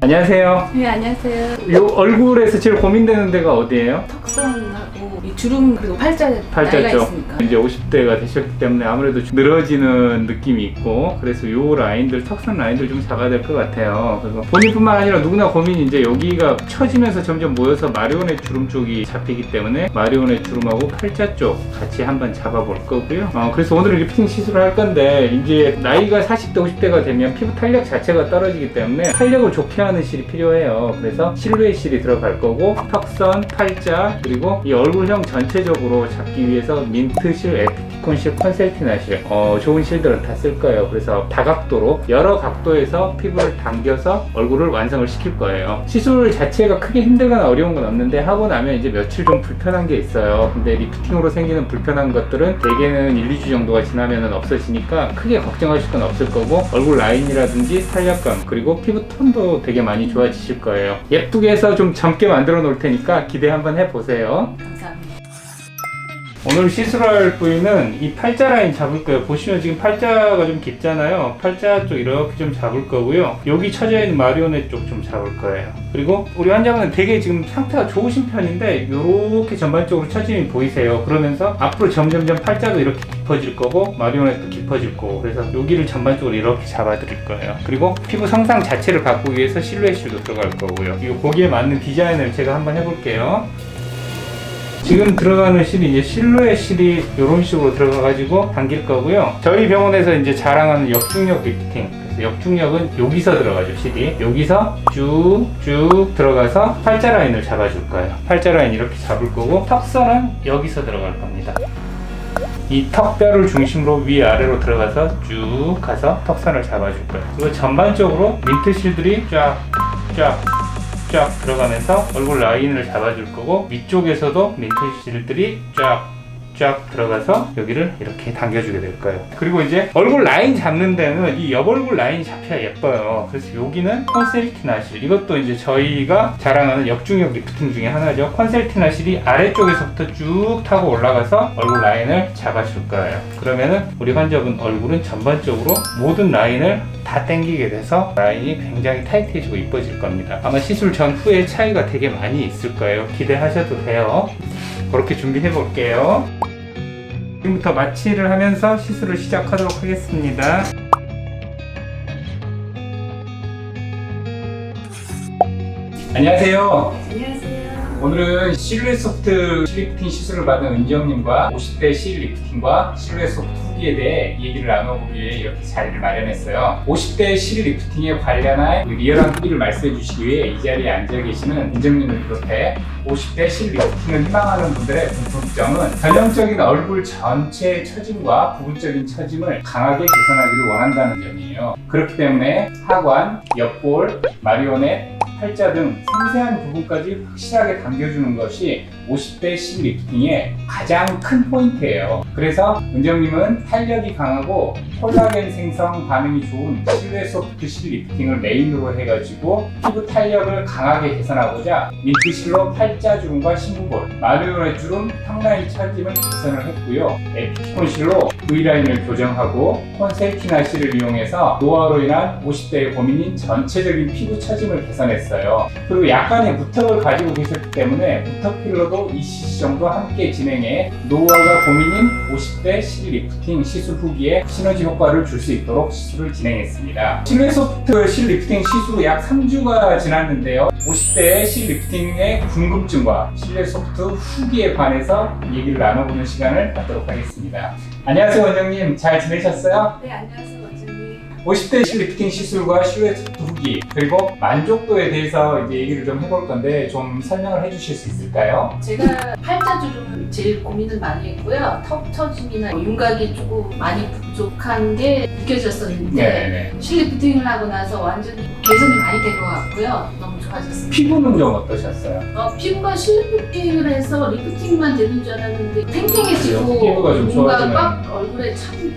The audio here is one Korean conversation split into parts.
안녕하세요. 네, 안녕하세요. 요 얼굴에서 제일 고민되는 데가 어디예요? 턱선하고 이 주름 그리고 팔자 팔자 나이가 쪽. 있으니까. 이제 50대가 되셨기 때문에 아무래도 늘어지는 느낌이 있고, 그래서 요 라인들, 턱선 라인들 좀 잡아야 될 것 같아요. 그래서 본인뿐만 아니라 누구나 고민이 이제 여기가 처지면서 점점 모여서 마리오넷 주름 쪽이 잡히기 때문에 마리오넷 주름하고 팔자 쪽 같이 한번 잡아볼 거고요. 그래서 오늘 리프팅 시술을 할 건데, 이제 나이가 40대, 50대가 되면 피부 탄력 자체가 떨어지기 때문에 탄력을 좋게 하는 실이 필요해요. 그래서 실루엣 실이 들어갈 거고, 턱선, 팔자, 그리고 이 얼굴형 전체적으로 잡기 위해서 민트실, 에피티콘실, 컨셀티나실, 좋은 실들은 다 쓸 거예요. 그래서 다각도로 여러 각도에서 피부를 당겨서 얼굴을 완성을 시킬 거예요. 시술 자체가 크게 힘들거나 어려운 건 없는데, 하고 나면 이제 며칠 좀 불편한 게 있어요. 근데 리프팅으로 생기는 불편한 것들은 대개는 1, 2주 정도가 지나면 없어지니까 크게 걱정하실 건 없을 거고, 얼굴 라인이라든지 탄력감, 그리고 피부 톤도 되게 많이 좋아지실 거예요. 예쁘게 해서 좀 젊게 만들어 놓을 테니까 기대 한번 해보세요. 감사합니다. 오늘 시술할 부위는 이 팔자 라인 잡을 거예요. 보시면 지금 팔자가 좀 깊잖아요. 팔자 쪽 이렇게 좀 잡을 거고요. 여기 처져 있는 마리오넷 쪽 좀 잡을 거예요. 그리고 우리 환자분은 되게 지금 상태가 좋으신 편인데 이렇게 전반적으로 처짐이 보이세요. 그러면서 앞으로 점점점 팔자도 이렇게 깊어질 거고 마리오넷도 깊어질 거고, 그래서 여기를 전반적으로 이렇게 잡아 드릴 거예요. 그리고 피부 성상 자체를 바꾸기 위해서 실루엣 실도 들어갈 거고요. 이 거기에 맞는 디자인을 제가 한번 해볼게요. 지금 들어가는 실이 이제 실루엣 실이 이런 식으로 들어가가지고 당길 거고요. 저희 병원에서 이제 자랑하는 역중력 리프팅. 그래서 역중력은 여기서 들어가죠, 실이. 여기서 쭉쭉 들어가서 팔자 라인을 잡아줄 거예요. 팔자 라인 이렇게 잡을 거고, 턱선은 여기서 들어갈 겁니다. 이 턱뼈를 중심으로 위아래로 들어가서 쭉 가서 턱선을 잡아줄 거예요. 그리고 전반적으로 민트 실들이 쫙 들어가면서 얼굴 라인을 잡아줄 거고, 위쪽에서도 민트 실들이 쫙 들어가서 여기를 이렇게 당겨주게 될 거예요. 그리고 이제 얼굴 라인 잡는 데는 이 옆얼굴 라인이 잡혀야 예뻐요. 그래서 여기는 컨셀티나 실, 이것도 이제 저희가 자랑하는 역중력 리프팅 중에 하나죠. 컨셀티나 실이 아래쪽에서부터 쭉 타고 올라가서 얼굴 라인을 잡아줄 거예요. 그러면은 우리 환자분 얼굴은 전반적으로 모든 라인을 다 당기게 돼서 라인이 굉장히 타이트해지고 이뻐질 겁니다. 아마 시술 전 후에 차이가 되게 많이 있을 거예요. 기대하셔도 돼요. 그렇게 준비해 볼게요. 지금부터 마취를 하면서 시술을 시작하도록 하겠습니다. 안녕하세요. 안녕하세요. 오늘은 실루엣 소프트 리프팅 시술을 받은 은지영님과 50대 실 리프팅과 실루엣 소프트 후기에 대해 얘기를 나눠보기 위해 이렇게 자리를 마련했어요. 50대 실 리프팅에 관련한 리얼한 후기를 말씀해 주시기 위해 이 자리에 앉아 계시는 은지영님을 비롯해 50대 실 리프팅을 희망하는 분들의 공통점은 전형적인 얼굴 전체의 처짐과 부분적인 처짐을 강하게 개선하기를 원한다는 점이에요. 그렇기 때문에 하관, 옆볼, 마리오넷, 팔자 등 상세한 부분까지 확실하게 당겨주는 것이 50대 실 리프팅의 가장 큰 포인트예요. 그래서 은정님은 탄력이 강하고 콜라겐 생성 반응이 좋은 실루엣 소프트 실 리프팅을 메인으로 해가지고 피부 탄력을 강하게 개선하고자 민트실로 팔자 주름과 심부볼, 마리오넷 주름, 턱라인 처짐을 개선을 했고요. 에피티콘 실로 V라인을 교정하고 컨셀티나 실을 이용해서 노화로 인한 50대의 고민인 전체적인 피부 처짐을 개선했어요. 그리고 약간의 무턱을 가지고 계셨기 때문에 무턱 필러도 2cc 정도 함께 진행해 노화가 고민인 50대 실 리프팅 시술 후기에 시너지 효과를 줄 수 있도록 시술을 진행했습니다. 실루엣 소프트 실 리프팅 시술 후 약 3주가 지났는데요. 50대 실 리프팅의 궁금증과 실루엣 소프트 후기에 관해서 얘기를 나눠보는 시간을 갖도록 하겠습니다. 안녕하세요, 원장님. 잘 지내셨어요? 네, 안녕하세요, 원장님. 50대 실 리프팅 시술과 실루엣 소프트 후기, 그리고 만족도에 대해서 이제 얘기를 좀 해볼 건데 좀 설명을 해주실 수 있을까요? 제가 팔자 주름을 제일 고민을 많이 했고요. 턱 처짐이나 윤곽이 조금 많이 부족한 게 느껴졌었는데 네네. 실 리프팅을 하고 나서 완전히 개선이 많이 된 것 같고요. 너무 좋아졌습니다. 피부는 좀 어떠셨어요? 피부가 실 리프팅을 해서 리프팅만 되는 줄 알았는데 탱탱해지고 그래요? 피부가 좀 뭔가 좋아지는. 꽉 얼굴에 차는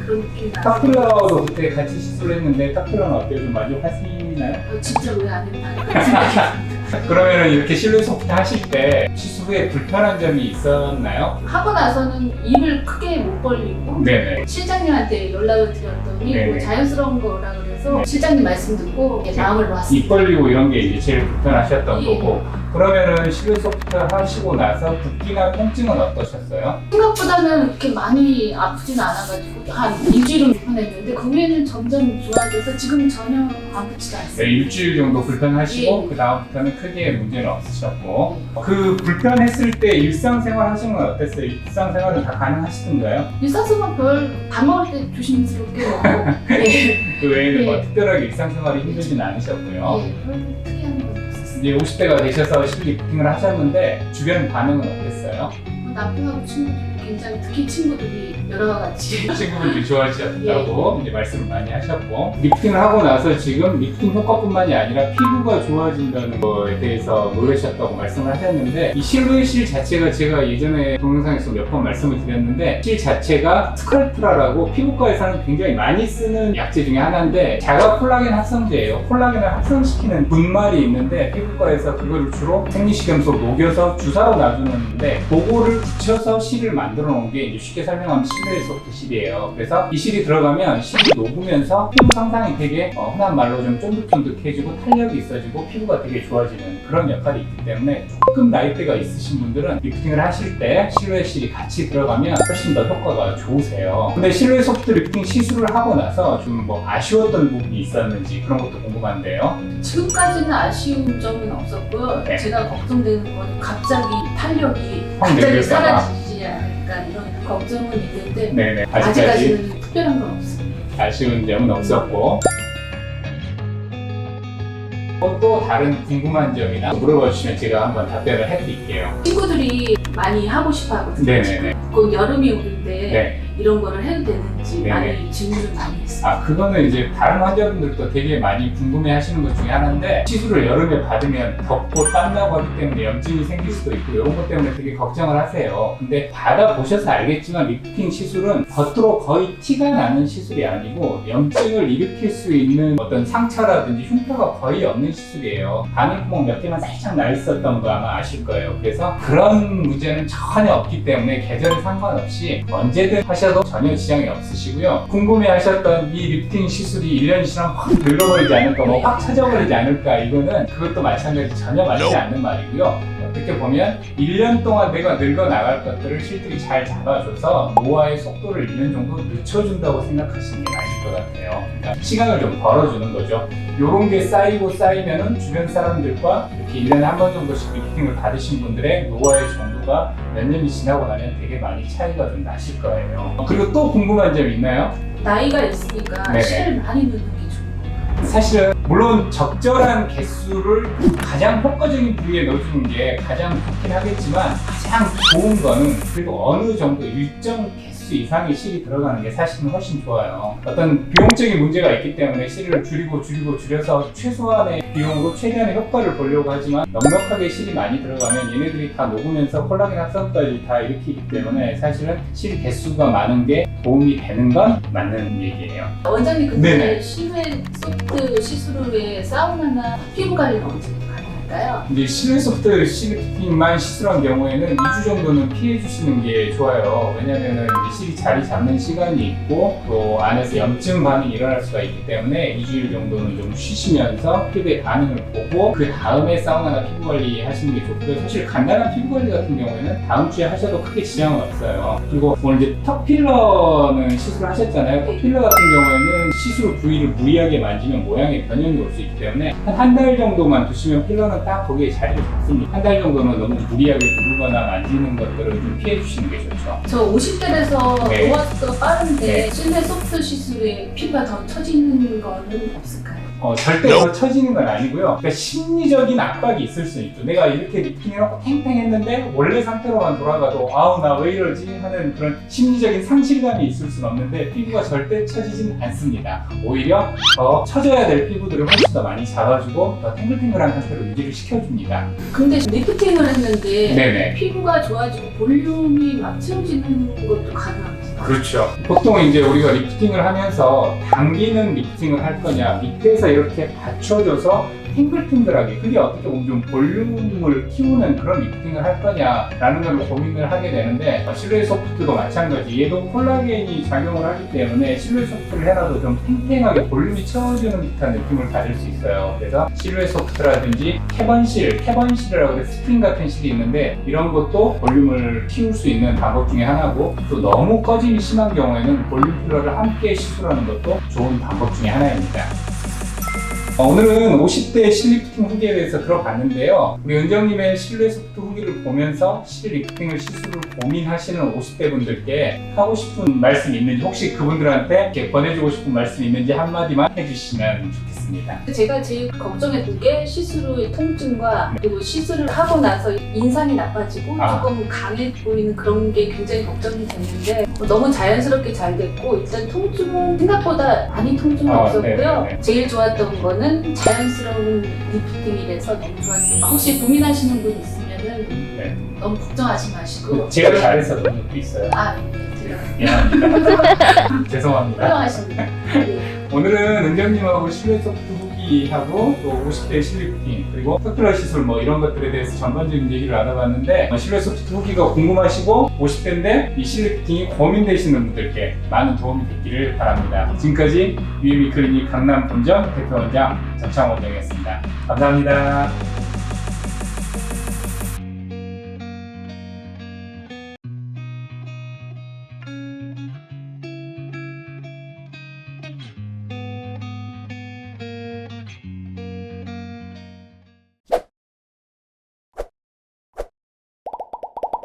그런 느낌이 나요. 턱필러도 그때 같이 시술을 했는데 턱필러는 어때요? 좀 만족하시나요? 진짜 왜 안 했나 그런 생각이 듭니다. 그러면은 이렇게 실루엣 소프트 하실 때 시술 후에 불편한 점이 있었나요? 하고 나서는 입을 크게 못 벌리고 네네. 실장님한테 연락을 드렸더니 네네. 뭐 자연스러운 거라 그래서 실장님 말씀 듣고 마음을 입 놓았습니다. 벌리고 이런 게 이제 제일 불편하셨던 예. 거고, 그러면은 실루엣 소프트 하시고 나서 붓기나 통증은 어떠셨어요? 생각보다는 그렇게 많이 아프진 않아가지고 한 2주일은 불편했는데 그 후에는 점점 좋아져서 지금 전혀 아프지도 네, 않습니다. 일주일 정도 불편하시고 예. 그 다음부터는 크게 문제는 없으셨고, 그 불편했을 때 일상생활 하시는 건 어땠어요? 일상생활은 다 가능하시던가요? 일상생활 별 밥 먹을 때 조심스럽게 먹고 예. 그 외에는 뭐 예. 특별하게 일상생활이 힘들진 않으셨고요. 예, 별 특이한 건 없었어요. 이제 50대가 되셔서 실리 부팅을 하셨는데 주변 반응은 어땠어요? 남편하고 친구들이 굉장히 특히 친구들이 여러 가지 친구분들이 좋아하셨다고 이제 말씀을 많이 하셨고, 리프팅을 하고 나서 지금 리프팅 효과뿐만이 아니라 피부가 좋아진다는 거에 대해서 놀라셨다고 말씀을 하셨는데, 이 실루엣 실 자체가 제가 예전에 동영상에서 몇 번 말씀을 드렸는데, 실 자체가 스컬프라라고 피부과에서는 굉장히 많이 쓰는 약재 중에 하나인데 자가 콜라겐 합성제예요. 콜라겐을 합성시키는 분말이 있는데 피부과에서 그거를 주로 생리식염소 녹여서 주사로 놔주는데, 그거를 붙여서 실을 만들어 놓은 게 이제 쉽게 설명하면 실루엣 소프트 실이에요. 그래서 이 실이 들어가면 실이 녹으면서 피부 상상이 되게 흔한 말로 좀 쫀득쫀득해지고 탄력이 있어지고 피부가 되게 좋아지는 그런 역할이 있기 때문에, 조금 나이대가 있으신 분들은 리프팅을 하실 때 실루엣 실이 같이 들어가면 훨씬 더 효과가 좋으세요. 근데 실루엣 소프트 리프팅 시술을 하고 나서 좀 뭐 아쉬웠던 부분이 있었는지 그런 것도 궁금한데요. 지금까지는 아쉬운 점은 없었고요. 네. 제가 걱정되는 건 갑자기 탄력이 확 갑자기 내릴까봐. 사라지지 않을까 이런 걱정은 있는데 네네. 아직까지 아직까지는 특별한 건 없습니다. 아쉬운 점은 없었고, 또 다른 궁금한 점이나 물어봐 주시면 제가 한번 답변을 해드릴게요. 친구들이 많이 하고 싶어 하거든요. 네네네. 그 여름이 오는데 네. 이런 거를 해도 되는지 네네. 많이 질문을 많이 했어요. 아, 그거는 이제 다른 환자분들도 되게 많이 궁금해 하시는 것 중에 하나인데, 시술을 여름에 받으면 덥고 땀나고 하기 때문에 염증이 생길 수도 있고 이런 것 때문에 되게 걱정을 하세요. 근데 받아보셔서 알겠지만 리프팅 시술은 겉으로 거의 티가 나는 시술이 아니고 염증을 일으킬 수 있는 어떤 상처라든지 흉터가 거의 없는 시술이에요. 바늘구멍 몇 개만 살짝 나 있었던 거 아마 아실 거예요. 그래서 그런 문제는 전혀 없기 때문에 계절에 상관없이 언제든 하셔도 전혀 지장이 없으시고요. 궁금해하셨던 이 리프팅 시술이 1년 지나면 확 늙어버리지 않을까, 뭐 확 처져버리지 않을까, 이거는 그것도 마찬가지 전혀 맞지 않는 말이고요. 어떻게 보면 1년 동안 내가 늙어 나갈 것들을 실들이 잘 잡아줘서 노화의 속도를 1년 정도 늦춰준다고 생각하시는 게 맞을 것 같아요. 그러니까 시간을 좀 벌어주는 거죠. 요런 게 쌓이고 쌓이면은 주변 사람들과 이렇게 1년에 한 번 정도씩 리프팅을 받으신 분들의 노화의 정도가 몇 년이 지나고 나면 되게 많이 차이가 좀 나실 거예요. 그리고 또 궁금한 점 있나요? 나이가 있으니까 네네. 실을 많이 넣는 게 좋은 사실은 물론 적절한 개수를 가장 효과적인 부위에 넣어주는 게 가장 좋긴 하겠지만, 가장 좋은 거는 그래도 어느 정도 일정 개수 이상의 실이 들어가는 게 사실은 훨씬 좋아요. 어떤 비용적인 문제가 있기 때문에 실을 줄여서 최소한의 비용으로 최대한의 효과를 보려고 하지만, 넉넉하게 실이 많이 들어가면 얘네들이 다 녹으면서 콜라겐 합성까지 다 일으키기 때문에 사실은 실 개수가 많은 게 도움이 되는 건 맞는 얘기예요. 원장님 근데 네네. 실외 소프트 시술 후에 사우나나 피부 관리는 언제 가능할까요? 이제 실루엣 소프트 실리프팅만 시술한 경우에는 2주 정도는 피해 주시는 게 좋아요. 왜냐면은 이제 실이 자리 잡는 시간이 있고 또 안에서 염증 반응이 일어날 수가 있기 때문에 2주일 정도는 좀 쉬시면서 피부의 반응을 보고 그 다음에 사우나나 피부 관리 하시는 게 좋고요. 사실 간단한 피부 관리 같은 경우에는 다음 주에 하셔도 크게 지장은 없어요. 그리고 오늘 이제 턱 필러는 시술을 하셨잖아요. 턱 필러 같은 경우에는 시술 부위를 무리하게 만지면 모양의 변형이 올 수 있기 때문에 한 달 정도만 두시면 필러는 딱 거기에 자리를 잡습니다. 한 달 정도는 너무 무리하게 누르거나 만지는 것들을 좀 피해 주시는 게 좋죠. 저 50대라서 네. 노화수가 빠른데 네. 실내 소프트 시술에 피부가 더 처지는 거는 없을까요? 절대 더 처지는 건 아니고요. 그러니까 심리적인 압박이 있을 수 있죠. 내가 이렇게 리프팅해놓고 탱탱했는데 원래 상태로만 돌아가도 아우 나 왜 이러지 하는 그런 심리적인 상실감이 있을 수는 없는데, 피부가 절대 처지진 않습니다. 오히려 더 처져야 될 피부들을 훨씬 더 많이 잡아주고 더 탱글탱글한 상태로 유지를 시켜줍니다. 근데 리프팅을 했는데 네네. 피부가 좋아지고 볼륨이 막 채워지는 것도 가능합니다. 그렇죠. 보통 이제 우리가 리프팅을 하면서 당기는 리프팅을 할 거냐, 밑에서 이렇게 받쳐줘서 탱글탱글하게 그게 어떻게 보면 좀 볼륨을 키우는 그런 리프팅을 할 거냐라는 걸 고민을 하게 되는데 실루엣 소프트도 마찬가지. 얘도 콜라겐이 작용을 하기 때문에 실루엣 소프트를 해놔도 좀 탱탱하게 볼륨이 채워주는 듯한 느낌을 가질 수 있어요. 그래서 실루엣 소프트라든지 캐번실이라고 해서 스프링 같은 실이 있는데 이런 것도 볼륨을 키울 수 있는 방법 중에 하나고, 또 너무 꺼짐이 심한 경우에는 볼륨 필러를 함께 시술하는 것도 좋은 방법 중에 하나입니다. 오늘은 50대 실리프팅 후기에 대해서 들어봤는데요. 우리 은정님의 실루엣 소프트 후기를 보면서 실리프팅을 시술을 고민하시는 50대 분들께 하고 싶은 말씀 있는지, 혹시 그분들한테 이렇게 권해주고 싶은 말씀 있는지 한마디만 해주시면 좋겠습니다. 제가 제일 걱정했던 게 시술 후의 통증과 그리고 시술을 하고 나서 인상이 나빠지고 조금 강해 보이는 그런 게 굉장히 걱정이 됐는데 너무 자연스럽게 잘 됐고, 일단 통증은 생각보다 많이 통증은 없었고요. 네네네. 제일 좋았던 거는 자연스러운 리프팅이라서 너무 좋았어요. 혹시 고민하시는 분 있으면은 네. 너무 걱정하지 마시고. 제가 잘해서 그런 것도 있어요. 제가 미안합니다. 죄송합니다. 훌륭하십니다. 네. 오늘은 은정님하고 실루엣 소프트 후기하고 또 50대 실리프팅 그리고 서큘러 시술 뭐 이런 것들에 대해서 전반적인 얘기를 나눠봤는데, 실루엣 소프트 후기가 궁금하시고 50대인데 이 실리프팅이 고민되시는 분들께 많은 도움이 됐기를 바랍니다. 지금까지 UME 클리닉 강남 본점 대표원장 전창원 원장이었습니다. 감사합니다.